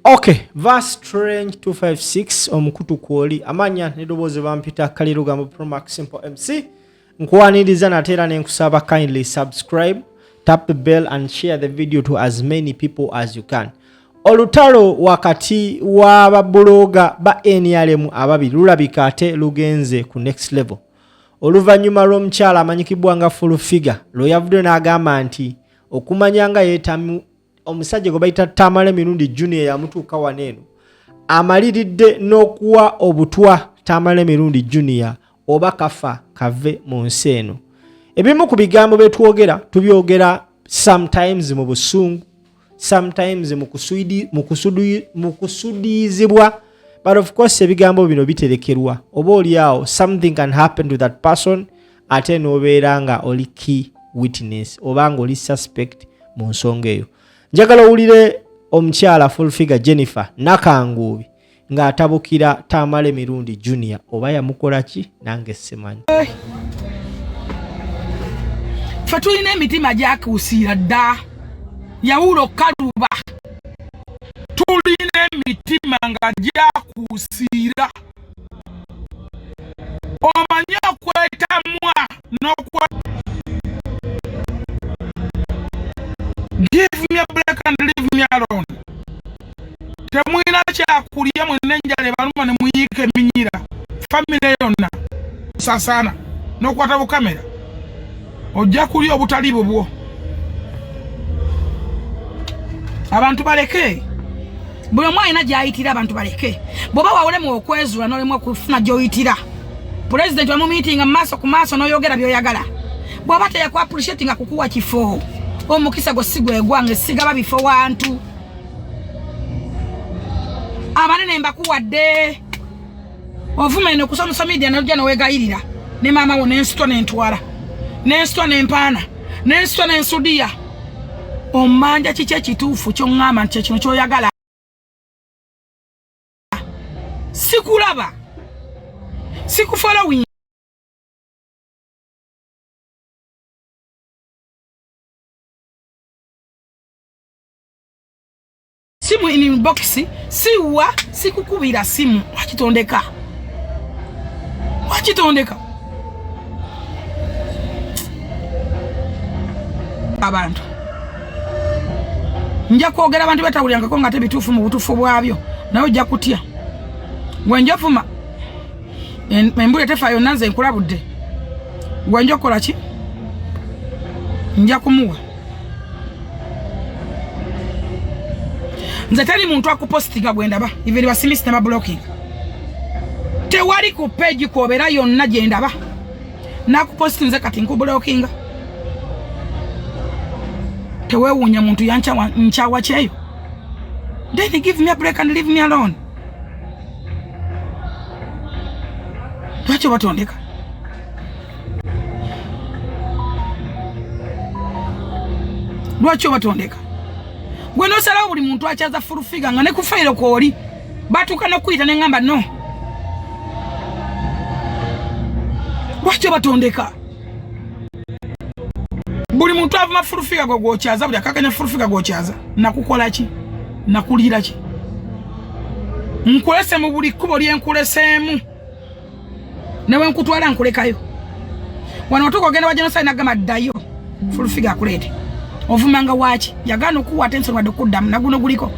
Okay, Verse Strange 256 omukutu kwoli amanya nedoboze bampita Kalirugambo Promax Simple MC nkuwaniriza natera nenkusaba kindly subscribe, tap the bell and share the video to as many people as you can. Olutalo wakati wa babuloga ba NRM ababiri lulabika ate lugenze ku next level. Oluvanyuma lw'omukyala amanyikibwa nga full figure lo yavudde n'agamba nti okumanyanga yetamu omusajja gwe bayita Tamale Mirundi Junior yamutuuka waneeno amaliridde n'okuwa obutwa Tamale Mirundi Junior oba kafa kave mu nsi eno. Ebimu ku bigambo betwogera tubyogera sometimes mu busungu, sometimes mu kusudiizibwa, but of course ebigambo bino biterekerwa oba oliawo something can happen to that person ate n'obeera nga oli key witness oba nga oli suspect mu nsonga eyo. Njagala owulire omukyala full figure Jennifer Nakangubi ng'atabukira Tamale Mirundi Junior oba yamukola ki nange simanyi. Ffe tulina emitima gyakuusiira dda yawulo kaluba tulina emitima nga gyakuusiira omanye okwetamwa n'okwa. Give me a break and leave me alone. Temwina kyakulya mwenna enjala ebaluma ne muyiika eminyira famire yonna sasana n'okwata bukamera ojja kulya obutali bubwo. Abantu baleke buli omu alina gy'ayitira, abantu baleke bw'oba wawulemu okwezula n'olemu okufuna gy'oyitira pulezidenti wamumiitinga mu maaso ku maaso n'oyogera by'oyagala bw'aba teyaku appreciatinga kukuwa kifo omukisa gwo si gwegwange sigaba bifo wantu abanene mbakuwadde ovuma eno ku social media n'ojja n'owegayirira ne maama wo n'ensito n'entwala n'ensito n'empaana n'ensito n'ensudiya omanja kiki ekituufu ky'oŋŋamba nti kino ky'oyagala sikulaba sikufollowing simu inbox siwa sikukubira simu wakitondeka abantu nja kwogera abantu batawulyanga ko nga tebituufu mu butuufu bwabyo nawe ojja kutya gwenja fuma embule tefa yonna nze nkulabudde gwenja okukola ki nja kumuwa. Nze tali muntu akupostinga gwendaba even basimisi ne blocking tewali ku page kwobera yonna gyendaba nakupostinze kati nkublockinga tewewuunya muntu nchawa kyeyo. Then give me a break and leave me alone. Lwaki batondeka lwaki batondeka gwe nosalawo buli muntu akyaza furufiga nga ne kufairo kwoli batuuka n'okuyita ne ngamba no lwaki batondeka buli muntu avuma furufiga gwe gwokyaza buli akakanya furufiga gwokyaza nakukola ki nakulira ki nkulese mu buli kkubo lyenkuleseemu newe nkutwala nkulekayo wano otuuka ogenda wa genocide nagamba ddayo furufiga akuleete ovumanga waki yagana okuwa attention wadde okuddamu naguno guliko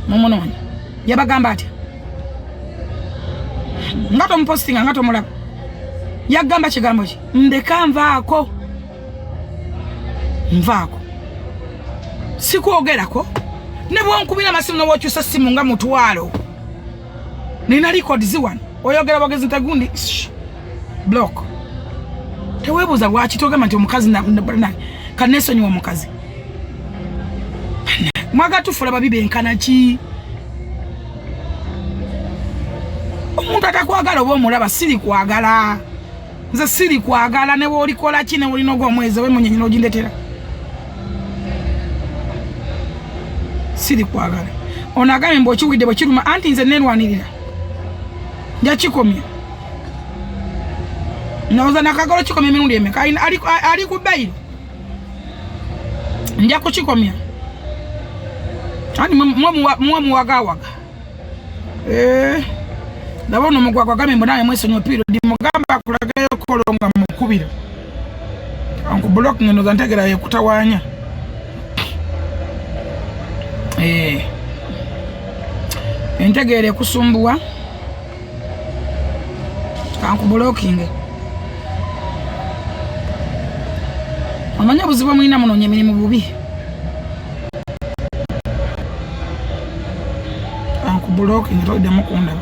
mumunoonya yabagamba atya nga tomupostinga nga tomulaba yagamba kigambo ki ndeka nvaako sikwogerako ne bwonkubira amasimu n'obwokyusa simu nga mutwalo nina records wano oyogera bagezi ntagundi block teweebuuza lwaki togamba nti omukazi kanesonyiwa omukazi mwagatufula babibenkana ki omuntu atakwagala oba omulaba siri kwagala nze siri kwagala ne woolikola ki ne wolina ogw'omwezi oba emunyenyi n'ogindetera siri kwagala ono agambye mbu okiwidde bwe kiruma anti nze nerwanirira nja kikomya ndowooza nakagalo kikomya emirundi emeka ali ku bbayiro nja kukikomya ani mwa wagawaga ndabona omugwagwa gambe mbona mwesonyo piro di mugamba kulagayo kolonga mukubira anku block ngeno zantegera yekutawanya entegere kusumbuwa anku blocking amanya buzibu mwina muno nyemirimu bubi anku blocking tode mukunda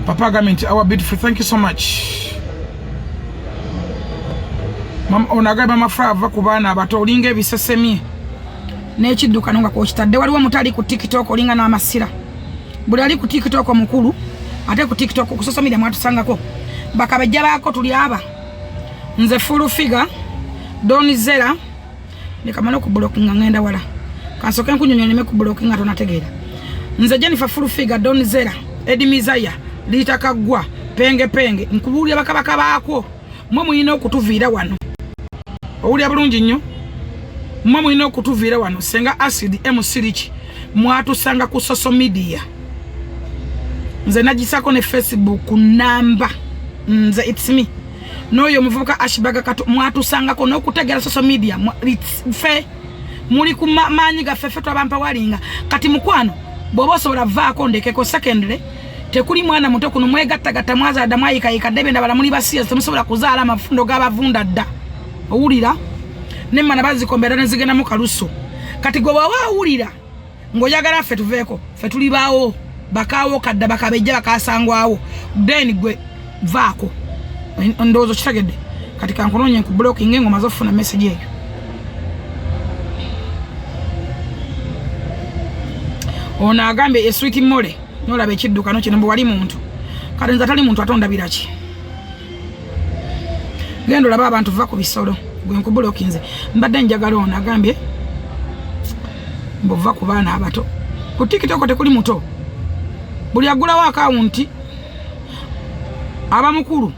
Papa Government, our beautiful, thank you so much. Mama onaga mama frava kubana abato olinga ebisesemi. N'ekidduka nga ko kitadde waliwo mutali ku TikTok olinga n'amasira. Buli ali ku TikTok omukulu ate ku TikTok ku social media mwatusangako. Bakabejja baako tuli aba. Nze full figure Donizera nikamala ku blocking ngenda wala. Kansoke nkunyonyo nime ku blocking atonategeera. Nze Jennifer full figure Donizera Edimizaya litakagwa penge nkubulya bakabaka baako mwe muyina okutuviira wano owulya bulungi nnyo mwe muyina okutuviira wano senga acid emusiriki mwatusanga ku social media nze nagisako ne Facebook namba nze it's me noyo muvuka ashibaga katu mwatusangako n'okutegera social media fe muli ku maanyi gaffe twabampa walinga kati mukwano bw'oba osobola vaako ndekeko secondary tekuli mwana muto kuno mwegattagatta mwazaada mwayikayika debe ndabala muli basiya temusobola kuzaala amafundo g'abavunda dda owulira nemmana bazikombera ne zigenda mu kaluso kati gwe bw'oba owulira ng'oyagala ffe tuveeko ffe tuli baawo bakaawo kadda bakabejja bakaasangwawo then gwe vaako ndowooza kitegedde kati kankunoonye ku blocking ng'omaze okufuna message eyo ono agambye eswiti mole nolaba ekiddukano kino mbu wali muntu kale nze atali muntu atonda biraki genda olaba abantu va ku bisolo gwe nkubulokinze mbadde njagala ono agambye mbuva ku baana abato ku TikTok tekuli muto buli agulawo akawunti aba mukulu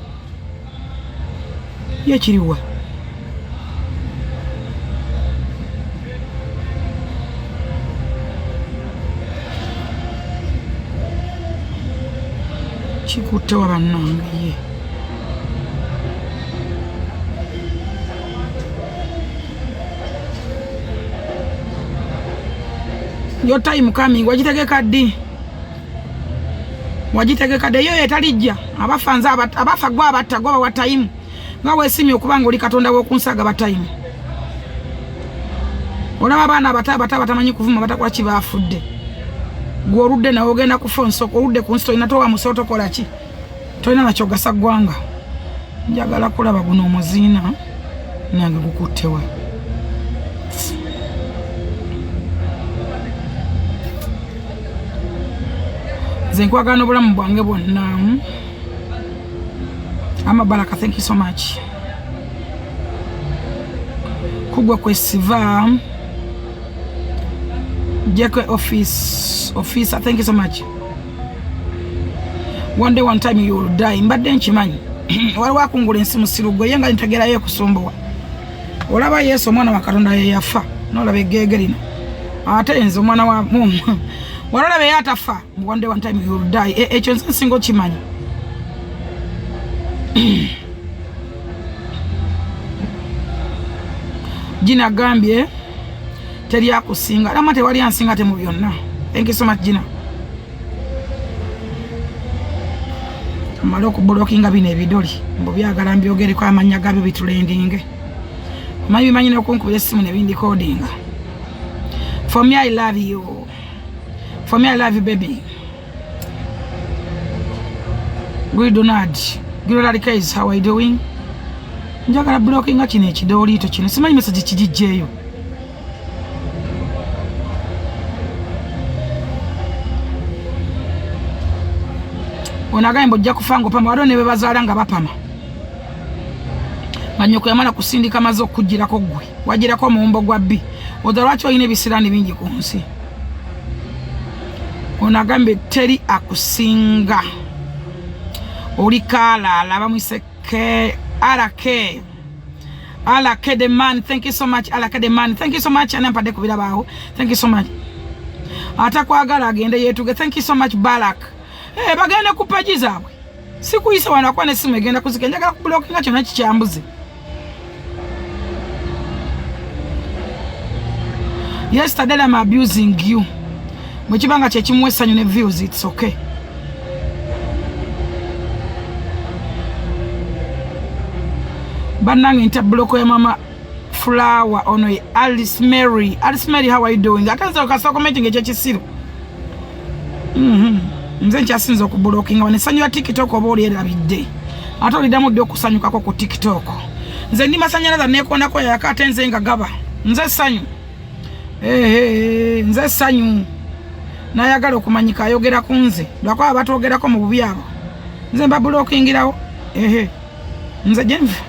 yekiriwa chikutte wa bannange ye your time coming wajitegeka ddi wajitegeka dde yo etalijja abafanza abafa gwa abatta gwa wa time nga wesimye okubanga oli katonda w'okunsaga ba time olaba abaana abata batamanyi kuvuma batakola kibafudde gwe oludde nawe ogenda ku phone soko oludde ku nsto inatowa musoto kola ki tolina nakyo gasa ggwanga njagala kulaba guno omuziina nange gukuttewa nze nkwagala n'obulamu bwange bwonna Amabaraka, thank you so much. Kugwa kwesiva Jekwe officer, thank you so much. One day, one time you will die. Mbadde nkimanyi. Waliwo akungula ensi musiru gwe yenga ntegerayo kusumbuwa. Olaba Yesu omwana wa Katonda ye yafa. Nolaba eggege lino. Ate nze omwana wa Mungu. Walaba yatafa. One day, one time you will die. Ekyo nze nsinga kimanyi. Gina gambye teri akusinga lama tewali ansinga te mu byonna. Thank you so much Gina. Amalo blockinga bine ebidoli mbo byagala mbyogere kwa amanya gabi bitulendinge mayi manyi ne kunkubira simu ne bindi codinga. For me I love you. For me I love you baby. Good Donald. Good guys, how are you doing? Njagala blockinga kino ekidoli to kino simanyi message kijijjeyo. Onagambo ojja kufango pama wado ne bebazaala nga bapama. Manyoko yamala kusindika mazo okujirako gwe. Wajirako muumbo gwa bbi. Odalwacho oyine bisirani bingi ku nsi. Onagambe teri akusinga. Oli kala laba mwiseke arake. Alakedeman, thank you so much. Alakedeman, thank you so much. Anampadde kubirabaho. Thank you so much. Atakwagala agende yetuge. Thank you so much Balak. Bagenda ku page zaabwe. Sikuyisa wano akwane simu egenda kuzika njagala ku blockinga kyonna kikyambuze. Yesterday I'm abusing you. Mwekibanga kye kimuwe essanyu ne views, it's okay. Bannange nta bloko ya mama Flower ono Alice Mary. Alice Mary, how are you doing? Atanze okasa commenting ekyo kisiru. Nze nkyasinza okublokinga wane sanyu ya TikTok oba oli erabidde. Ate olidamu dde okusanyukako ku TikTok. Nze ndi masanyalaza neekondako yakate nze nga gaba. Nze sanyu. Nze sanyu. Nayagala okumanyika ayogera ku nze. Lwakuba batwogerako mu bubi abo. Nze mba blokingirawo. Nze Jennifer.